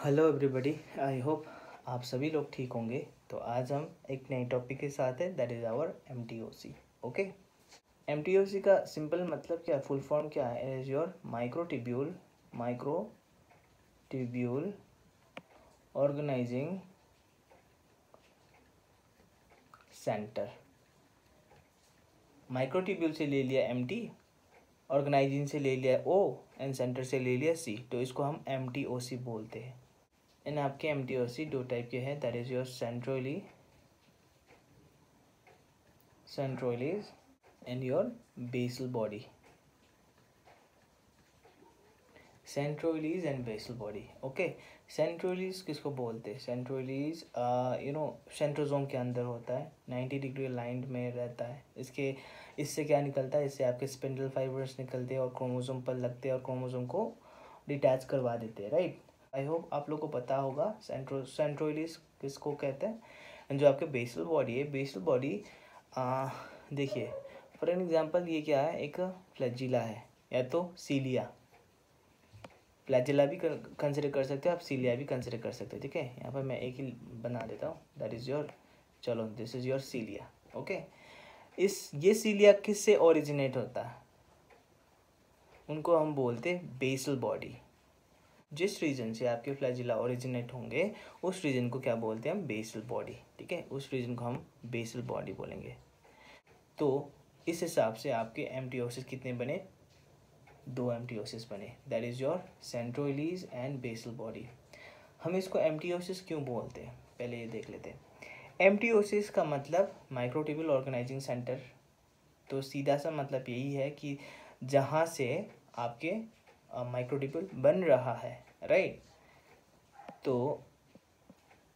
Hello everybody, I hope आप सभी लोग ठीक होंगे। तो आज हम एक नए टॉपिक के साथ है, that is our MTOC. Okay, MTOC का सिंपल मतलब क्या है, फुल फॉर्म क्या है? Is your microtubule organising centre. Microtubule से ले लिया एमटी, ऑर्गेनाइजिंग से ले लिया ओ एंड सेंटर से ले लिया सी, तो इसको हम एमटीओसी बोलते हैं। इन आपके एमटीओसी दो टाइप के हैं, that is your centroids and your basal body. Centrioles and basal body. Okay, centrioles किसको बोलते हैं? सेंट्रोइलीज सेंट्रोजोम के अंदर होता है, 90 डिग्री अलाइंड में रहता है। इससे क्या निकलता है? इससे आपके स्पिंडल फाइबर्स निकलते हैं और क्रोमोसोम पर लगते हैं और क्रोमोसोम को डिटैच करवा देते हैं, राइट। आई होप आप लोग को पता होगा सेंट्रोइलीज किसको कहते हैं। जो आपके बेसल बॉडी है, बेसल बॉडी देखिए फॉर एन एग्जांपल, ये क्या है? एक फ्लैजिला है या तो सीलिया। फ्लैजिला भी कंसिडर कर सकते हो आप, सीलिया भी कंसिडर कर सकते हो, ठीक है। यहाँ पर मैं एक ही बना देता हूँ, दैट इज़ योर, चलो दिस इज़ योर सीलिया। ओके, ये सीलिया किससे ओरिजिनेट होता है? उनको हम बोलते हैं बेसल बॉडी। जिस रीजन से आपके फ्लैजिला ओरिजिनेट होंगे उस रीजन को क्या बोलते हैं? हम बेसल बॉडी, ठीक है। उस रीजन को हम बेसल बॉडी बोलेंगे। तो इस हिसाब से आपके एमटीओसिस कितने बने? 2 एमटीओसिस बने, that is your centrioles and basal body. हम इसको एमटीओसिस क्यों बोलते हैं, पहले ये देख लेते हैं। एमटीओसिस का मतलब माइक्रोट्यूब्यूल ऑर्गेनाइजिंग सेंटर। तो सीधा सा मतलब यही है कि जहाँ से आपके माइक्रोट्यूब्यूल बन रहा है, राइट। तो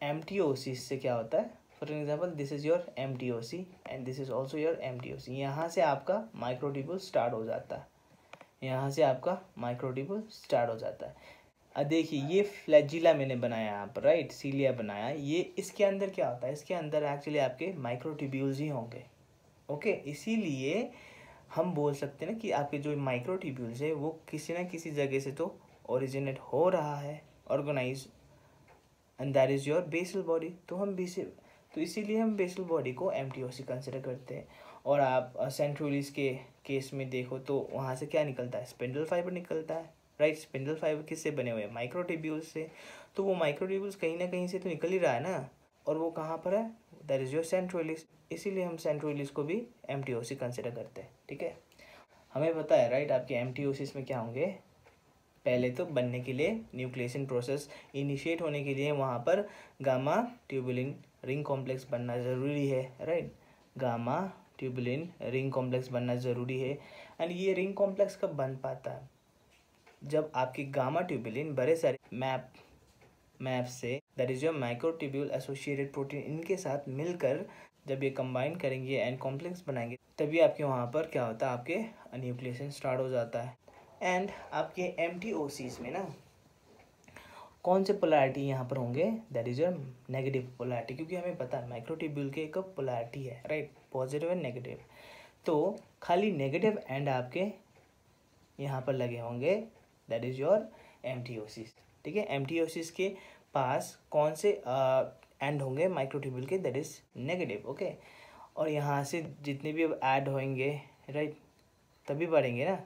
एमटीओसिस से क्या होता है? For example, this is your MTOC and this is also your MTOC. यहाँ से आपका माइक्रोट्यूब्यूल स्टार्ट हो जाता है, यहाँ से आपका माइक्रोट्यूब्यूल स्टार्ट हो जाता है। अब देखिए, ये फ्लैजिला मैंने बनाया यहाँ पर, राइट, सीलिया बनाया। ये इसके अंदर क्या होता है? इसके अंदर एक्चुअली आपके माइक्रोट्यूब्यूल्स ही होंगे। ओके, इसीलिए हम बोल सकते हैं ना कि आपके जो माइक्रोट्यूब्यूल्स है वो किसी ना किसी जगह से तो ओरिजिनेट हो रहा है, organise, and that is your basal body. तो इसीलिए हम बेसल बॉडी को एमटीओसी कंसिडर करते हैं। और आप सेंट्रोइलीज के केस में देखो तो वहाँ से क्या निकलता है? स्पिंडल फाइबर निकलता है, राइट। स्पिंडल फाइबर किससे बने हुए हैं? माइक्रोट्यूब्यूल्स से। तो वो माइक्रोट्यूब्यूल्स कहीं ना कहीं से तो निकल ही रहा है ना, और वो कहाँ पर है? That is your centrioles. इसीलिए हम सेंट्रोइलीज को भी एमटीओसी कंसिडर करते हैं, ठीक है। हमें पता है, राइट, आपके एमटीओसिस में क्या होंगे? पहले तो बनने के लिए न्यूक्लिएशन प्रोसेस इनिशिएट होने के लिए वहाँ पर गामा ट्यूबुलिन रिंग कॉम्प्लेक्स बनना ज़रूरी है, right. Gamma tubulin ring complex बनना ज़रूरी है। एंड ये रिंग कॉम्प्लेक्स कब बन पाता है? जब आपकी गामा ट्यूबुलिन बड़े सारे मैप से, that is your microtubule associated protein, इनके साथ मिलकर जब ये कंबाइन करेंगे एंड कॉम्प्लेक्स बनाएंगे, तभी आपके वहाँ पर क्या होता है? आपके न्यूक्लिएशन स्टार्ट हो जाता है। एंड आपके एमटीओसीज में ना कौन से पोलैरिटी यहाँ पर होंगे? That is your negative polarity, क्योंकि हमें पता है माइक्रोट्यूब्यूल के एक पोलैरिटी है, राइट, पॉजिटिव एंड नेगेटिव। तो खाली नेगेटिव एंड आपके यहाँ पर लगे होंगे, दैट इज़ योर एमटीओसिस, ठीक है। एमटीओसिस के पास कौन से एंड होंगे माइक्रोट्यूब्यूल के? That is negative, okay. और यहाँ से जितने भी अब ऐड होंगे, राइट, तभी बढ़ेंगे ना।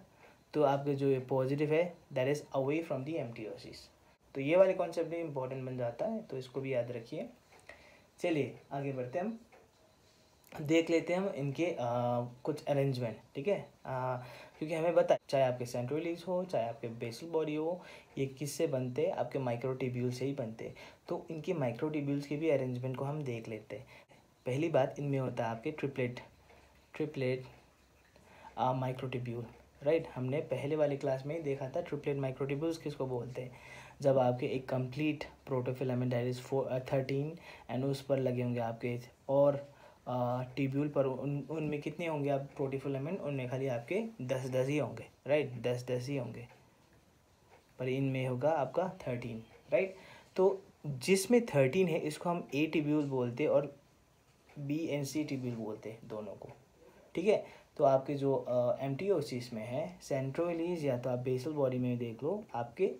तो आपके जो पॉजिटिव है that is away from the MTOCs. तो ये वाले कॉन्सेप्ट भी इंपॉर्टेंट बन जाता है, तो इसको भी याद रखिए। चलिए आगे बढ़ते हैं, हम देख लेते हैं हम इनके कुछ अरेंजमेंट, ठीक है। क्योंकि हमें पता है, चाहे आपके सेंट्रोइलीज हो चाहे आपके बेसल बॉडी हो, ये किससे बनते हैं? आपके माइक्रोट्यूब्यूल से ही बनते हैं। तो इनके माइक्रोट्यूब्यूल्स के भी अरेंजमेंट को हम देख लेते हैं। पहली बात, इनमें होता है आपके ट्रिपलेट माइक्रोट्यूब्यूल, राइट। हमने पहले वाली क्लास में ही देखा था ट्रिपलेट माइक्रोट्यूब्यूल्स किसको बोलते हैं। जब आपके एक complete protofilament that is 13 and उस पर लगे होंगे आपके और ट्यूब्यूल पर, उनमें कितने होंगे आप प्रोटोफिलामेंट? उनमें खाली आपके 10 ही होंगे, राइट, 10 ही होंगे, पर इनमें होगा आपका 13, राइट। तो जिसमें 13 है इसको हम ए ट्यूब्यूल बोलते हैं और बी एंड सी ट्यूब्यूल बोलते हैं, दोनों को, ठीक है। तो आपके जो एमटीओसिस में है सेंट्रोइलीज, या तो आप बेसल बॉडी में देख लो, आपके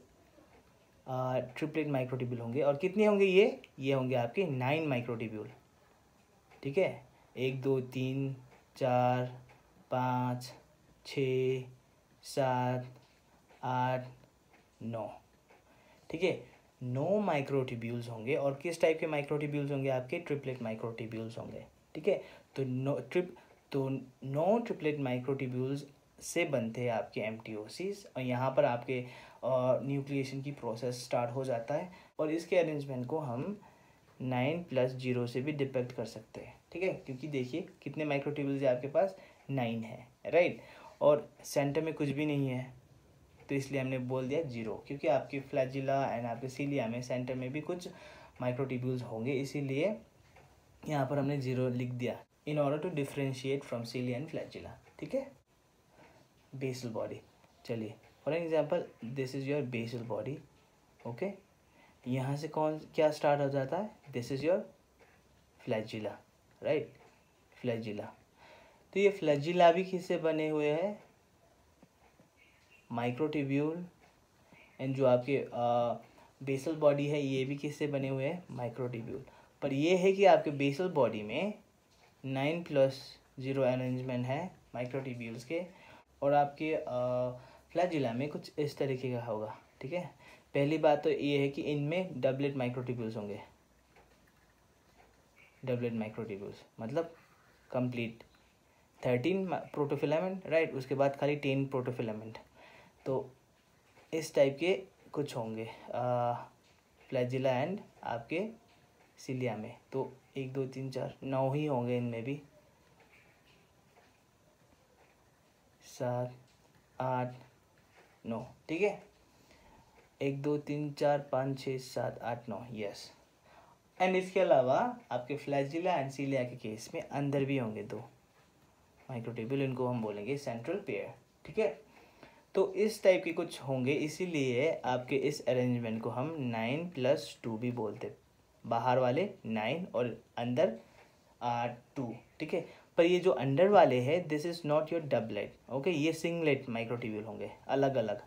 ट्रिपलेट माइक्रोट्यूब्यूल होंगे। और कितने होंगे ये होंगे आपके 9 माइक्रोट्यूब्यूल। ठीक है, 1 2 3 4 5 6 7 8 9। ठीक है, 9 माइक्रोट्यूब्यूल्स होंगे। और किस टाइप के माइक्रोट्यूब्यूल्स होंगे आपके? ट्रिपलेट माइक्रोट्यूब्यूल्स होंगे। ठीक है, तो 9 ट्रिपलेट माइक्रोट्यूब्यूल्स से बनते हैं आपके एमटीओसीज। और यहाँ पर आपके न्यूक्लिएशन की प्रोसेस स्टार्ट हो जाता है। और इसके अरेंजमेंट को हम 9+0 से भी डिपेक्ट कर सकते हैं। ठीक है, क्योंकि देखिए कितने माइक्रोट्यूब्यूल्स है आपके पास? 9 है, राइट। और सेंटर में कुछ भी नहीं है, तो इसलिए हमने बोल दिया 0, क्योंकि आपके फ्लैजिला एंड आपके सीलिया में सेंटर में भी कुछ माइक्रोट्यूब्यूल्स होंगे, इसीलिए यहाँ पर हमने 0 लिख दिया in order to differentiate from cilia and flagella. ठीक है, बेसल बॉडी। चलिए for example this is your basal body. Okay, यहाँ से क्या स्टार्ट हो जाता है? This is your flagella, right, flagella. तो ये फ्लैजिला भी किससे बने हुए हैं? माइक्रोट्यूब्यूल। एंड जो आपके बेसल बॉडी है ये भी किससे बने हुए हैं? माइक्रोट्यूब्यूल। पर ये है कि आपके बेसल बॉडी में 9+0 अरेंजमेंट है माइक्रोट्यूब्यूल्स के। और आपके फ्लैजिला में कुछ इस तरीके का होगा। ठीक है, पहली बात तो ये है कि इनमें डबलेट माइक्रोट्यूब्यूल्स होंगे। डबलेट माइक्रोट्यूब्यूल्स मतलब कंप्लीट 13 प्रोटोफिलामेंट, राइट। उसके बाद खाली 10 प्रोटोफिलामेंट। तो इस टाइप के कुछ होंगे फ्लैजिला एंड आपके सीलिया में। तो 1 2 3 4 9 ही होंगे इनमें भी। 7 8 9। ठीक है, 1 2 3 4 5 6 7 8 9, यस। एंड इसके अलावा आपके फ्लैजिला एंड सीलिया के केस में अंदर भी होंगे 2 माइक्रोट्यूब्यूल, इनको हम बोलेंगे सेंट्रल पेयर। ठीक है, तो इस टाइप के कुछ होंगे, इसीलिए आपके इस अरेंजमेंट को हम 9+2 भी बोलते। बाहर वाले 9 और अंदर 2। ठीक है, पर ये जो अंडर वाले हैं this is not your doublet. Okay, ये सिंगलेट माइक्रोट्यूब्यूल होंगे अलग अलग।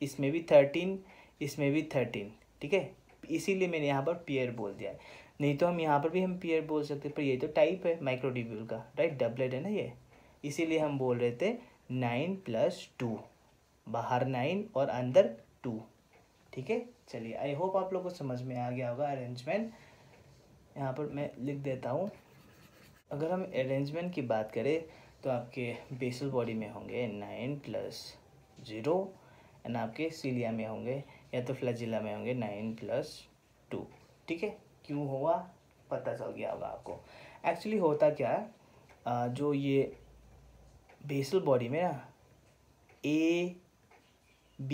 इसमें भी 13, इसमें भी 13। ठीक है, इसीलिए मैंने यहाँ पर पेयर बोल दिया है। नहीं तो हम यहाँ पर भी हम पेयर बोल सकते, पर ये तो टाइप है माइक्रोट्यूब्यूल का, राइट, डबलेट है ना ये, इसीलिए हम बोल रहे थे 9+2। बाहर 9 और अंदर 2। ठीक है, चलिए आई होप आप लोग को समझ में आ गया होगा अरेंजमेंट। यहाँ पर मैं लिख देता हूँ। अगर हम अरेंजमेंट की बात करें तो आपके बेसल बॉडी में होंगे 9+0 एंड आपके सीलिया में होंगे या तो फ्लैजिला में होंगे 9+2। ठीक है, क्यों हुआ पता चल गया होगा आपको। एक्चुअली होता क्या है, जो ये बेसल बॉडी में ना A B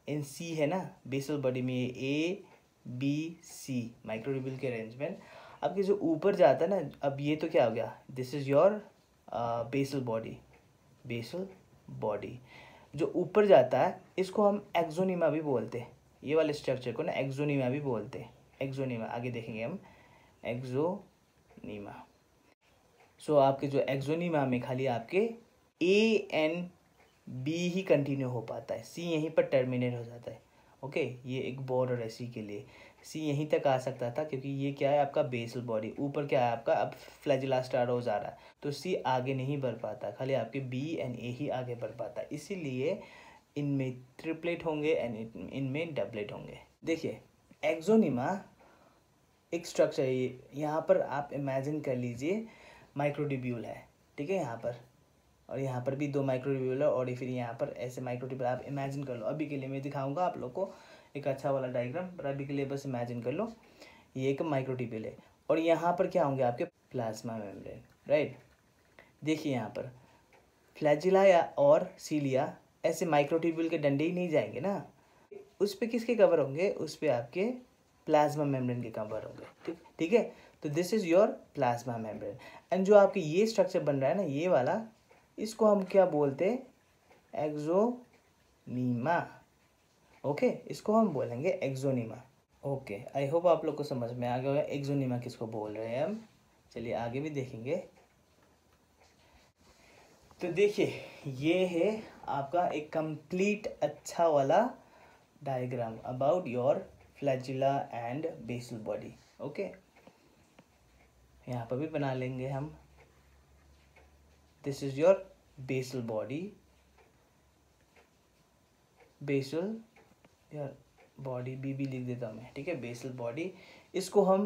एंड C है ना, बेसल बॉडी में A B C माइक्रोट्यूब्यूल के अरेंजमेंट। आपके जो ऊपर जाता है ना, अब ये तो क्या हो गया? This is your basal body. Basal body जो ऊपर जाता है इसको हम एक्सोनीमा भी बोलते हैं। ये वाले स्ट्रक्चर को ना एक्सोनीमा भी बोलते हैं। एक्सोनीमा आगे देखेंगे हम, एक्सोनीमा। सो आपके जो एक्सोनीमा में खाली आपके A and B he continue हो पाता है, C यहीं पर टर्मिनेट हो जाता है। ओके, ये एक बॉर्डर है C के लिए। C यहीं तक आ सकता था क्योंकि ये क्या है आपका बेसल बॉडी, ऊपर क्या है आपका अब फ्लैजिला स्टार्ट हो जा रहा है, तो C आगे नहीं बढ़ पाता, खाली आपके B एंड A ही आगे बढ़ पाता है। इसीलिए इनमें ट्रिपलेट होंगे एंड इनमें डबलेट होंगे। देखिए एक्सोनीमा एक स्ट्रक्चर है, यहाँ पर आप इमेजिन कर लीजिए माइक्रोट्यूब्यूल है। ठीक है, यहाँ पर और यहाँ पर भी 2 माइक्रोट्यूब्यूल है और फिर यहाँ पर ऐसे माइक्रोट्यूब्यूल आप इमेजिन कर लो। अभी के लिए मैं दिखाऊंगा आप लोग को एक अच्छा वाला डायग्राम, पर अभी के लिए बस इमेजिन कर लो ये एक माइक्रोट्यूब्यूल है और यहाँ पर क्या होंगे आपके प्लाज्मा मेम्ब्रेन, राइट। देखिए यहाँ पर फ्लैजिला या और सीलिया ऐसे माइक्रोट्यूब्यूल के डंडे ही नहीं जाएंगे ना, उस पर किसके कवर होंगे? उस पर आपके प्लाज्मा मेम्ब्रेन के कवर होंगे। ठीक है, तो this is your plasma membrane. And जो आपके ये स्ट्रक्चर बन रहा है ना ये वाला, इसको हम क्या बोलते हैं? एक्सोनीमा। ओके, इसको हम बोलेंगे एक्सोनीमा। ओके, आई होप आप लोग को समझ में आ गया होगा एक्सोनीमा किसको बोल रहे हैं हम। चलिए आगे भी देखेंगे। तो देखिए ये है आपका एक कंप्लीट अच्छा वाला diagram about your flagella and basal body. Okay, यहाँ पर भी बना लेंगे हम। This is your basal body, basal यार बॉडी बी भी लिख देता हूँ मैं, ठीक है। बेसल बॉडी, इसको हम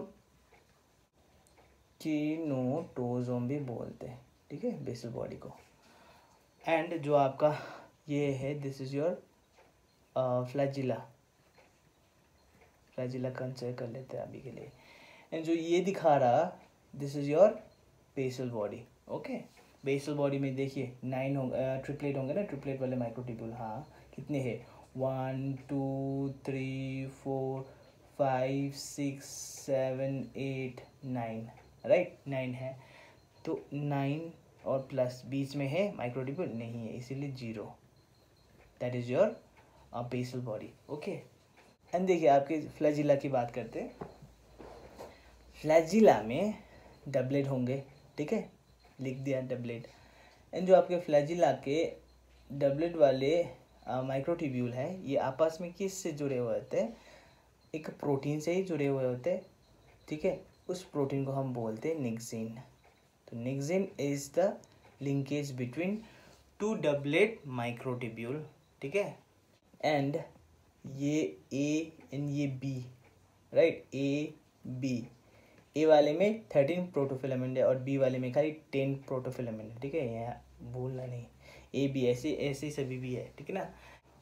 कीनोटोजोम भी बोलते हैं, ठीक है, बेसल बॉडी को। एंड जो आपका ये है, this is your flagella, flagella consider कर लेते हैं अभी के लिए। एंड जो ये दिखा रहा, this is your basal body. Okay, basal body में देखिए 9 होंगे, ट्रिपलेट होंगे ना, ट्रिपलेट वाले माइक्रोट्यूब्यूल। हाँ, कितने हैं? 1 2 3 4 5 6 7 8 9, राइट, 9 है। तो 9 और प्लस बीच में है माइक्रोट्यूब्यूल नहीं है, इसीलिए 0। That is your basal body. Okay, and देखिए आपके फ्लैजिला की बात करते हैं। फ्लैजिला में डबलेट होंगे, ठीक है, लिख दिया डबलेट। एंड जो आपके फ्लैजिला के डबलेट वाले माइक्रोट्यूब्यूल है, ये आपस में किस से जुड़े हुए होते हैं? एक प्रोटीन से ही जुड़े हुए होते हैं, ठीक है। उस प्रोटीन को हम बोलते हैं निक्सिन। तो nexin is the linkage between two doublet microtubule, ठीक है। एंड ये ए एंड ये B, right, A B. A वाले में 13 प्रोटोफिलामेंट है और बी वाले में खाली 10 प्रोटोफिलामेंट है, ठीक है। यहाँ भूलना नहीं, ए बी ऐसे ऐसे सभी भी है, ठीक है ना।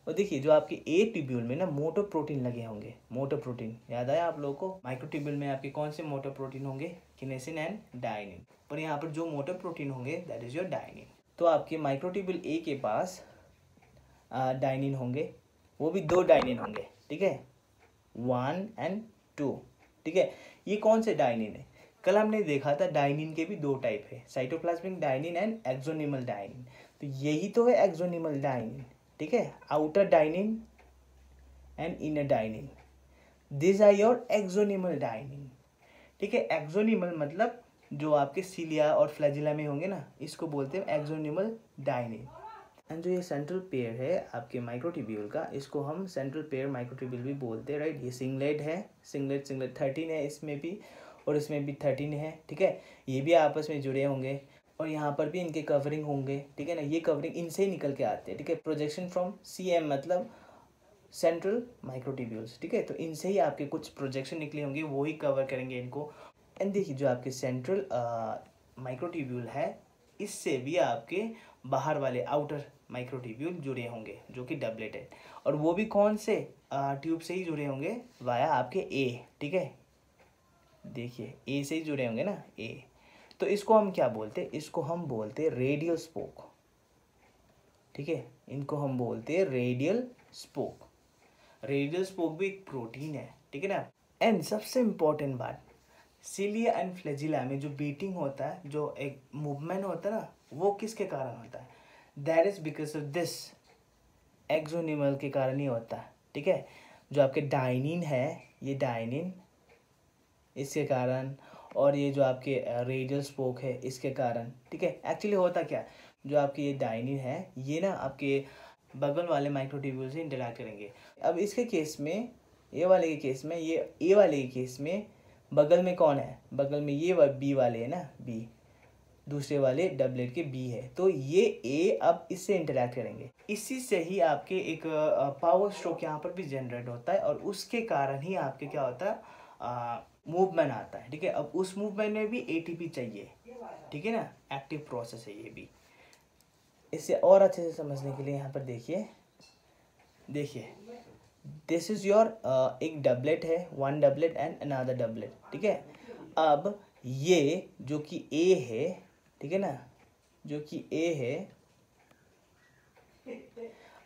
और देखिए जो आपके ए ट्यूब्यूल में ना मोटर प्रोटीन लगे होंगे, मोटर प्रोटीन याद आया आप लोगों को? माइक्रोट्यूब्यूल में आपके कौन से मोटर प्रोटीन होंगे? Kinesin and डायनिन। पर यहाँ पर जो मोटर प्रोटीन होंगे दैट इज योर डायनिन। तो आपके माइक्रोट्यूब्यूल ए के पास डायनिन होंगे, वो भी 2 डायनिन होंगे, ठीक है, 1 and 2, ठीक है। ये कौन से डायनिन है? कल हमने देखा था डायनिन के भी 2 टाइप है, cytoplasmic dynein and axonemal dynein. तो यही तो है एक्सोनिमल डायनिन, ठीक है, outer dynein and inner dynein. This are your axonemal dynein, ठीक है। एक्सोनिमल मतलब जो आपके सीलिया और फ्लैजिला में होंगे ना, इसको बोलते हैं एक्सोनिमल डायनिन। एंड जो ये सेंट्रल पेयर है आपके माइक्रोट्यूब्यूल का, इसको हम सेंट्रल पेयर माइक्रोट्यूब्यूल भी बोलते हैं, राइट। ये सिंगलेट है, सिंगलेट 13 है इसमें भी, और इसमें भी 13 है, ठीक है। ये भी आपस में जुड़े होंगे और यहाँ पर भी इनके कवरिंग होंगे, ठीक है ना। ये कवरिंग इनसे ही निकल के आते हैं, ठीक है। प्रोजेक्शन फ्रॉम CM मतलब सेंट्रल माइक्रोट्यूब्यूल्स, ठीक है। तो इनसे ही आपके कुछ प्रोजेक्शन निकले होंगे, वो ही कवर करेंगे इनको। एंड देखिए जो आपके सेंट्रल माइक्रोट्यूब्यूल है, इससे भी आपके बाहर वाले आउटर माइक्रोट्यूब्यूल जुड़े होंगे जो कि डबलेट है, और वो भी कौन से ट्यूब से ही जुड़े होंगे? वाया आपके ए, ठीक है। देखिए ए से ही जुड़े होंगे ना, ए। तो इसको हम क्या बोलते हैं? इसको हम बोलते हैं रेडियल स्पोक, ठीक है। इनको हम बोलते हैं रेडियल स्पोक। रेडियल स्पोक भी एक प्रोटीन है, ठीक है ना। एंड सबसे इम्पोर्टेंट बात, सीलिया एंड फ्लैजिला में जो बीटिंग होता है, जो एक मूवमेंट होता है ना, वो किसके कारण होता है? That is because of this axonemal के कारण ही होता है, ठीक है। जो आपके डायनिन है, ये डायनिन इसके कारण, और ये जो आपके रेडियल स्पोक है इसके कारण, ठीक है। एक्चुअली होता क्या, जो आपके ये डायनिन है, ये ना आपके बगल वाले माइक्रोट्यूब्यूल से इंटरैक्ट करेंगे। अब इसके केस में, ए वाले के केस में, ये ए वाले के केस में बगल में कौन है? बगल में ये बी वाले है ना, बी, दूसरे वाले डबलेट के बी है। तो ये ए अब इससे इंटरैक्ट करेंगे, इसी से ही आपके एक पावर स्ट्रोक यहाँ पर भी जनरेट होता है, और उसके कारण ही आपके क्या होता है, मूवमेंट आता है, ठीक है। अब उस मूवमेंट में भी ATP चाहिए, ठीक है ना, एक्टिव प्रोसेस है ये भी। इसे और अच्छे से समझने के लिए यहाँ पर देखिए दिस इज योर एक डबलेट है, 1 डबलेट एंड अनदर डबलेट, ठीक है। अब ये जो कि ए है, ठीक है ना, जो कि ए है,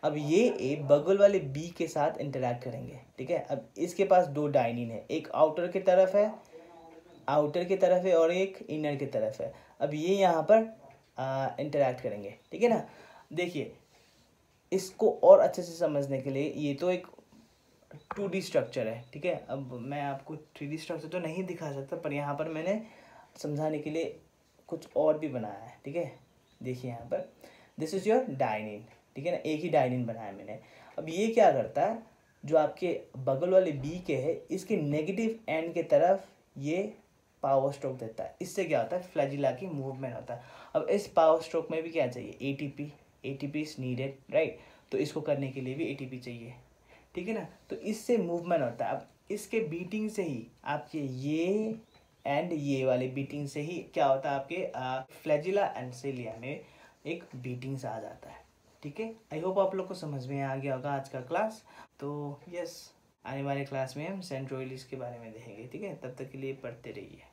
अब ये ए बगल वाले बी के साथ इंटरैक्ट करेंगे, ठीक है। अब इसके पास 2 डायनिन है, एक आउटर की तरफ है, और एक इनर की तरफ है। अब ये यहाँ पर इंटरैक्ट करेंगे, ठीक है ना। देखिए इसको और अच्छे से समझने के लिए, ये तो एक 2D स्ट्रक्चर है, ठीक है। अब मैं आपको 3D स्ट्रक्चर तो नहीं दिखा सकता, पर यहाँ पर मैंने समझाने के लिए कुछ और भी बनाया है, ठीक है। देखिए यहाँ पर दिस इज योर डायनिन, ठीक है ना, एक ही डायनिन बनाया मैंने। अब ये क्या करता है, जो आपके बगल वाले बी के है इसके नेगेटिव एंड के तरफ ये पावर स्ट्रोक देता है। इससे क्या होता है, फ्लैजिला की मूवमेंट होता है। अब इस पावर स्ट्रोक में भी क्या चाहिए, ATP, ATP is needed, right. तो इसको करने के लिए भी एटीपी चाहिए, ठीक है ना। तो इससे मूवमेंट होता है। अब इसके बीटिंग से ही आपके ये एंड ये वाले बीटिंग से ही क्या होता है, आपके फ्लैजिला एंड सिलिया में एक बीटिंग सा आ जाता है, ठीक है। आई होप आप लोग को समझ में आ गया होगा आज का क्लास। तो यस, आने वाले क्लास में हम सेंट्रोइड्स के बारे में देखेंगे, ठीक है। तब तक के लिए पढ़ते रहिए।